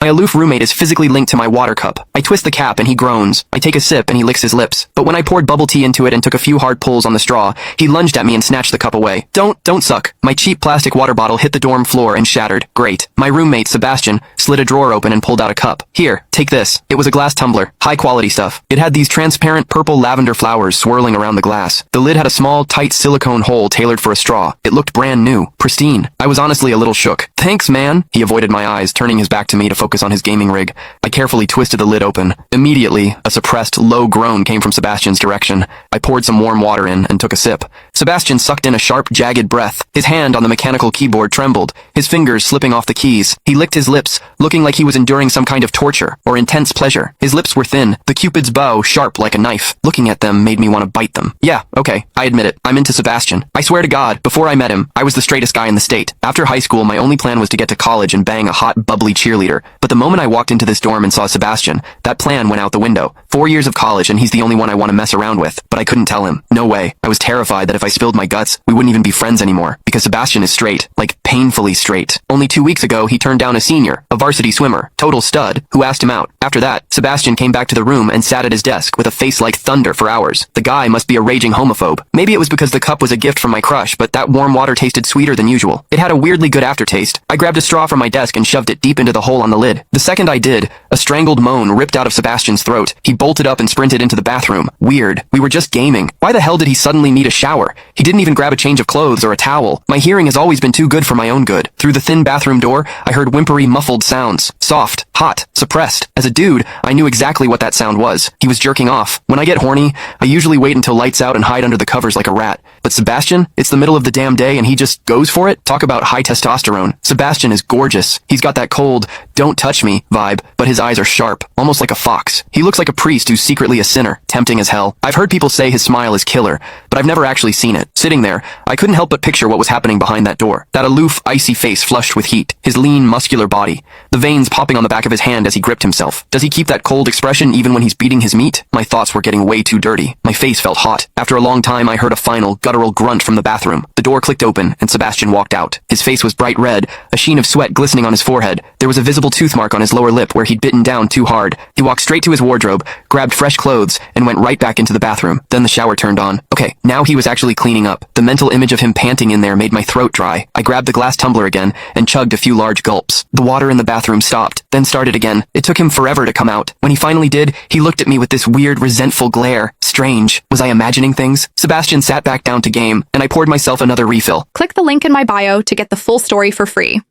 My aloof roommate is physically linked to my water cup. I twist the cap and he groans. I take a sip and he licks his lips. But when I poured bubble tea into it and took a few hard pulls on the straw, he lunged at me and snatched the cup away. Don't suck. My cheap plastic water bottle hit the dorm floor and shattered. Great. My roommate, Sebastian, slid a drawer open and pulled out a cup. Here, take this. It was a glass tumbler. High quality stuff. It had these transparent purple lavender flowers swirling around the glass. The lid had a small, tight silicone hole tailored for a straw. It looked brand new. Pristine. I was honestly a little shook. Thanks, man. He avoided my eyes, turning his back to me to focus on his gaming rig. I carefully twisted the lid open. Immediately, a suppressed, low groan came from Sebastian's direction. I poured some warm water in and took a sip. Sebastian sucked in a sharp, jagged breath. His hand on the mechanical keyboard trembled, his fingers slipping off the keys. He licked his lips, looking like he was enduring some kind of torture or intense pleasure. His lips were thin, the Cupid's bow sharp like a knife. Looking at them made me want to bite them. Yeah, okay, I admit it. I'm into Sebastian. I swear to God, before I met him, I was the straightest guy in the state. After high school, my only plan was to get to college and bang a hot, bubbly cheerleader. But the moment I walked into this dorm and saw Sebastian, that plan went out the window. 4 years of college and he's the only one I want to mess around with. But I couldn't tell him. No way. I was terrified that if I spilled my guts, we wouldn't even be friends anymore. Because Sebastian is straight. Like, painfully straight. Only 2 weeks ago, he turned down a senior, a varsity swimmer, total stud, who asked him out. After that, Sebastian came back to the room and sat at his desk with a face like thunder for hours. The guy must be a raging homophobe. Maybe it was because the cup was a gift from my crush, but that warm water tasted sweeter than usual. It had a weirdly good aftertaste. I grabbed a straw from my desk and shoved it deep into the hole on the lid. The second I did, a strangled moan ripped out of Sebastian's throat. He bolted up and sprinted into the bathroom. Weird. We were just gaming. Why the hell did he suddenly need a shower? He didn't even grab a change of clothes or a towel. My hearing has always been too good for my own good. Through the thin bathroom door, I heard whimpery, muffled sounds. Soft, hot, suppressed. As a dude, I knew exactly what that sound was. He was jerking off. When I get horny, I usually wait until lights out and hide under the covers like a rat. But Sebastian, it's the middle of the damn day and he just goes for it? Talk about high testosterone. Sebastian is gorgeous. He's got that cold, don't touch me vibe, but his eyes are sharp, almost like a fox. He looks like a priest who's secretly a sinner, tempting as hell. I've heard people say his smile is killer, but I've never actually seen it. Sitting there, I couldn't help but picture what was happening behind that door. That aloof, icy face flushed with heat, his lean, muscular body, the veins popping on the back of his hand as he gripped himself. Does he keep that cold expression even when he's beating his meat? My thoughts were getting way too dirty. My face felt hot. After a long time, I heard a final, guttural grunt from the bathroom. The door clicked open, and Sebastian walked out. His face was bright red, a sheen of sweat glistening on his forehead. There was a visible tooth mark on his lower lip where he'd bitten down too hard. He walked straight to his wardrobe, grabbed fresh clothes, and went right back into the bathroom. Then the shower turned on. Okay, now he was actually cleaning up. The mental image of him panting in there made my throat dry. I grabbed the glass tumbler again and chugged a few large gulps. The water in the bathroom stopped, then started again. It took him forever to come out. When he finally did, he looked at me with this weird, resentful glare. Strange. Was I imagining things? Sebastian sat back down to game, and I poured myself another refill. Click the link in my bio to get the full story for free.